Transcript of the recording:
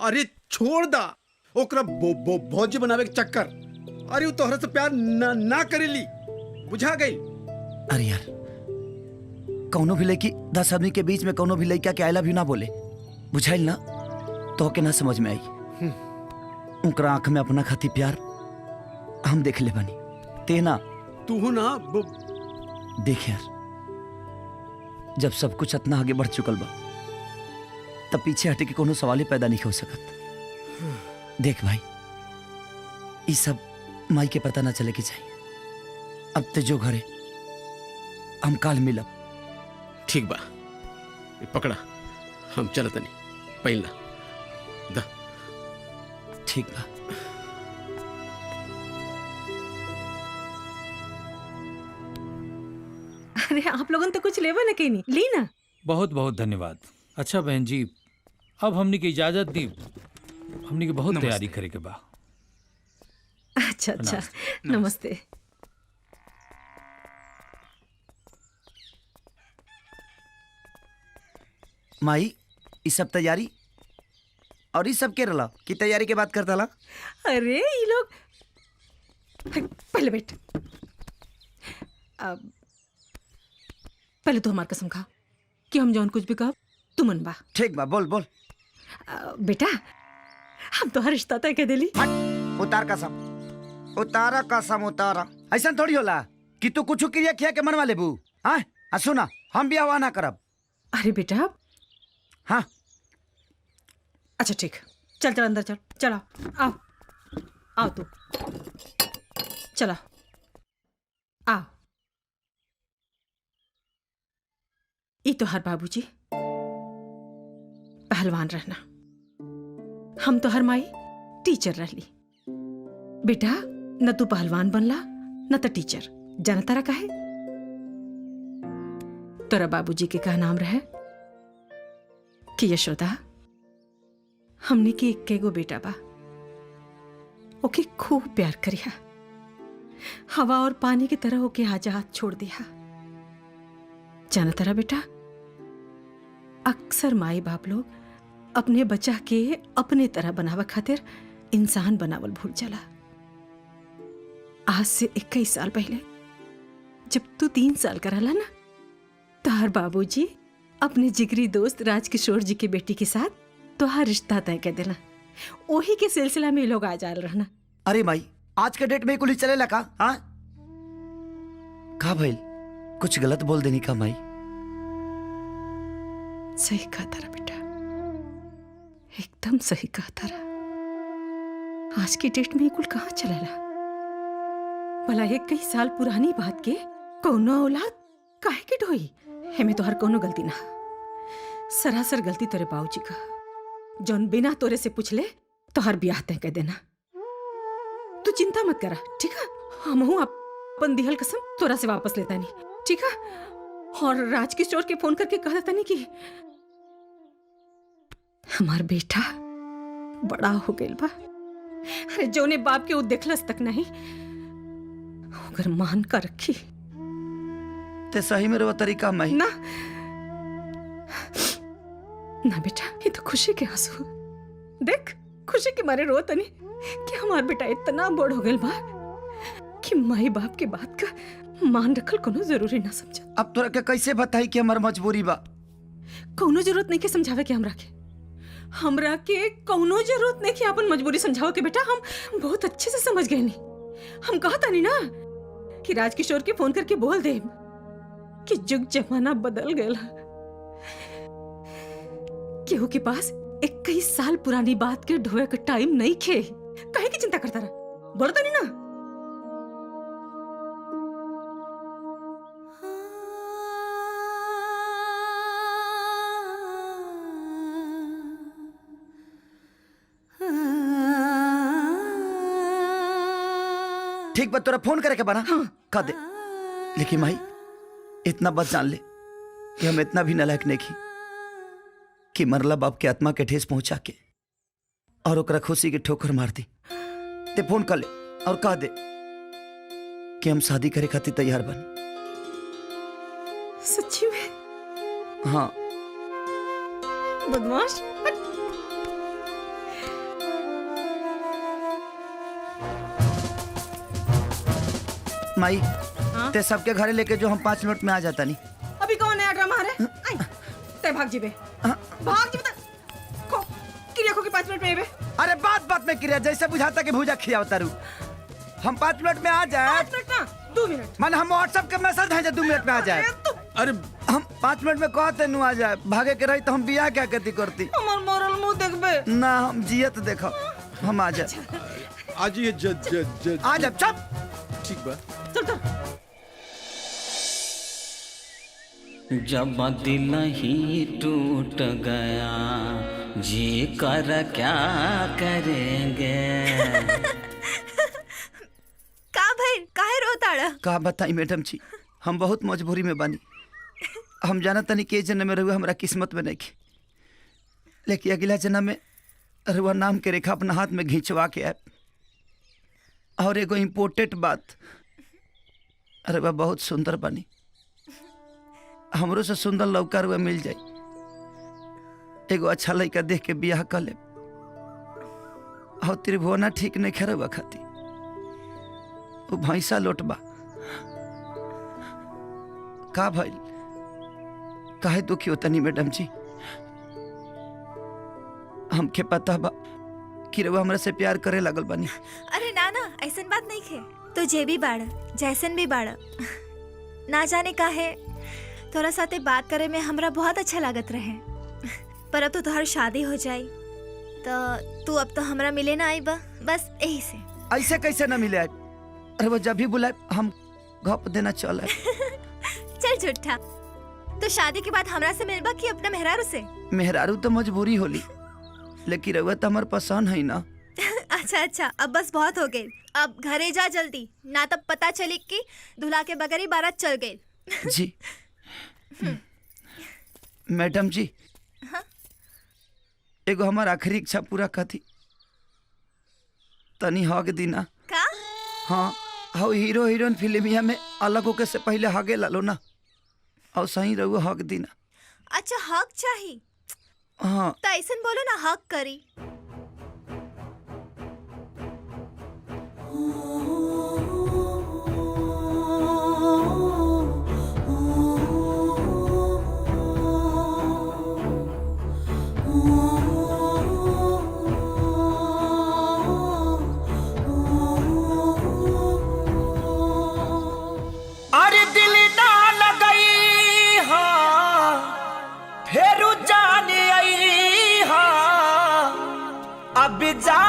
अरे छोड़ दा ओकरा भौजी बनावे के चक्कर। अरे वो तोहरा से प्यार ना करेली, बुझा गई। अरे यार कौनो भी लड़की 10 आदमी के बीच में कौनो भी लड़का के आई लव यू ना बोले, बुझाइल ना तो के ना समझ में आई। उनका आंख में अपना खाती प्यार हम देख ले बनी तेना तू हो ना देख यार, जब सब कुछ इतना आगे बढ़ चुकल बा तब पीछे हटे के कोनो सवाल ही पैदा नहीं हो सकत। देख भाई ये सब माई के पता ना चले के चाहिए। अब ते जो घरे हम काल मिलब। ठीक बा, पकड़ा हम चलत नहीं पहला दा। ठीक बा। अरे आप लोगों ने तो कुछ लेवा ना कहीं नहीं ली ना। बहुत बहुत धन्यवाद। अच्छा बहन जी अब हमने की इजाजत दी, हमने की बहुत तैयारी करे के बा। अच्छा अच्छा नमस्ते। माई ये सब तैयारी और ये सब के रला की तैयारी के बात करता ला। अरे ये लोग पहले बैठ, पहले तो हमार कसम खा कि हम जौन कुछ भी कह तू मनबा। ठीक बा बोल बोल। बेटा हम तो हर रिश्ता तय कह देली। उतार कसम, उतारा कसम उतारा। ऐसा थोड़ी होला कि तू कुछ क्रिया खिया के मनवा लेबू। हाँ सुना हम भी आवा ना करब। अरे बेटा हाँ अच्छा ठीक, चल चल अंदर चल, चला आओ आओ तू चला आओ। ये तो हर बाबूजी पहलवान रहना, हम तो हर माई टीचर रहली। बेटा न तू पहलवान बनला न तो टीचर, जाना तारा काहे? तोरा बाबूजी के का नाम रहे कि यशोदा हमने की इक्के गो बेटा बा, ओके खूब प्यार करिया, हवा और पानी की तरह ओके आजाद छोड़ दिया। जाना तारा बेटा अक्सर माई बाप लोग अपने बच्चा के अपने तरह बनावा खातिर इंसान बनावल भूल जाला। आज से 21 साल पहले जब तू 3 साल का रहला ना, तार बाबूजी अपने जिगरी दोस्त राजकिशोर जी की बेटी के साथ तोहार रिश्ता तय कर देना। वही के सिलसिला में लोग आ जा रहना। अरे माई आज के डेट में कुछ चलेला का? हाँ का भइल, कुछ गलत बोल देनी का माई? सही कहा तारा बेटा, एकदम सही कहा तारा। आज की डेट में कुल कहाँ चलेला? भला 21 साल पुरानी बात के कोनो औलाद काहे के ढोई? हमें तो हर कोनो गलती ना, सरासर गलती तोरे बाबूजी का, जौन बिना तोरे से पूछले तो हर ब्याह तय कर देना। तू चिंता मत करा ठीक है? हम अपन दिहल कसम तोरा से वापस लेता नहीं ठीक है? और राजकिशोर के फोन करके कह देता नहीं कि हमार बेटा बड़ा हो गया बा। अरे जोने बाप के वो देखलस तक नहीं, अगर मान कर रखी ते सही में वो तरीका माई ना ना बेटा, ये तो खुशी के आंसू देख, खुशी के मारे रो तनी कि हमार बेटा इतना बड़ हो गया बा कि माई बाप के बात का मान रखल कोनो जरूरी ना समझा। अब तोरा के कैसे बताई कि हमार मजबूरी बा? कोनो जरूरत नहीं के समझावे के हमरा के कोनो जरूरत नहीं कि अपन मजबूरी समझाओ के बेटा, हम बहुत अच्छे से समझ गए नहीं। हम कहता नहीं ना कि राजकिशोर के फोन करके बोल दे कि जुग जमाना बदल गया, केहू के पास 21 साल पुरानी बात के ढोए का टाइम नहीं खे। काहे की चिंता करता रहा, बोलता नहीं ना। ठीक बा, तोरा फोन करे के बना हाँ। कह दे। लेकिन माई इतना बस जान ले कि हम इतना भी नालायक नहीं की कि मरला बाप के आत्मा के ठेस पहुंचा के और ओकरा खुशी के ठोकर मार दी। ते फोन कर ले और कह दे कि हम शादी करे खातिर तैयार बन। सच्ची में? हाँ बदमाश। माई हाँ? ते सबके घरे लेके जो हम 5 मिनट में आ जाता नहीं। अभी कौन नया ड्रामा है रे? आई, ते भाग जीबे। हाँ? भाग जीबे खो क्रिया खो के 5 मिनट में आबे। अरे बात बात में क्रिया जैसे बुझाता कि भूजा खिया तारू। हम 5 मिनट में आ जाए 5 मिनट ना 2 मिनट। मन हम व्हाट्सएप के मैसेज भेजे 2 मिनट में आ जाए। अरे हम 5 मिनट में कहते नु आ जाए। भागे के रही तो हम बियाह क्या करती करती। हमर मरल मुंह देखबे। ना हम जियत देखो हम आ जाए। आज ये ज आ जाए चुप। ठीक बा। चल चल। जब दिल ही टूट गया जी कर क्या करेंगे। का भाई काहे रोताड़ा? का बताई मैडम जी हम बहुत मजबूरी में बानी। हम जाना तनी के जन्म में रहुआ हमारा किस्मत में नहीं की, लेकिन अगला जन्म में रहुआ नाम के रेखा अपना हाथ में घिंचवा के आए। और एगो इम्पोर्टेंट बात, रहुआ बहुत सुंदर बानी। हमरो से सुंदर लड़का रहुआ मिल जाए, एगो अच्छा लड़का देख के बियाह कर ले। और त्रिभुवना ठीक नहीं खे रहुआ खाती, वो भैंसा लोटबा का भइल? काहे दुखी होता नहीं मैडम जी? हमके पता बा कि रउआ हमरा से प्यार करे लगल बानी। अरे ना ना ऐसन बात नहीं खे। तो जे भी बाड़ा जैसन भी बाड़ा ना जाने काहे तोरा साथे बात करे में हमरा बहुत अच्छा लागत रहे। पर अब तो तोहर शादी हो जाई तो तू अब तो हमरा मिले ना आई बा, बस यही से। ऐसे कैसे न मिले? अरे वो जब भी बुलाए हम घप देना चले। चल झूठा। तो शादी के बाद हमरा से मिलबा कि अपना मेहरारू से? मेहरारू तो मजबूरी होली, लेकिन रउआ तो हमार पसंद है ना। अच्छा अच्छा अब बस बहुत हो गई। अब घरे जा जल्दी, ना तब पता चली कि दूल्हा के बगैर ही बारात चल गई। जी मैडम जी एगो हमार आखिरी इच्छा पूरा कथी तनी हग दीना। का? हाँ हाँ हीरो हीरोइन फिल्मिया में अलग होके से पहले हगे लालो ना, और सही रहुआ हक दीना। अच्छा हक चाहिए हाँ तो ऐसा बोलो ना हक करी। अरे दिल ना लगई हाँ फेरू जान आई हाँ अब जा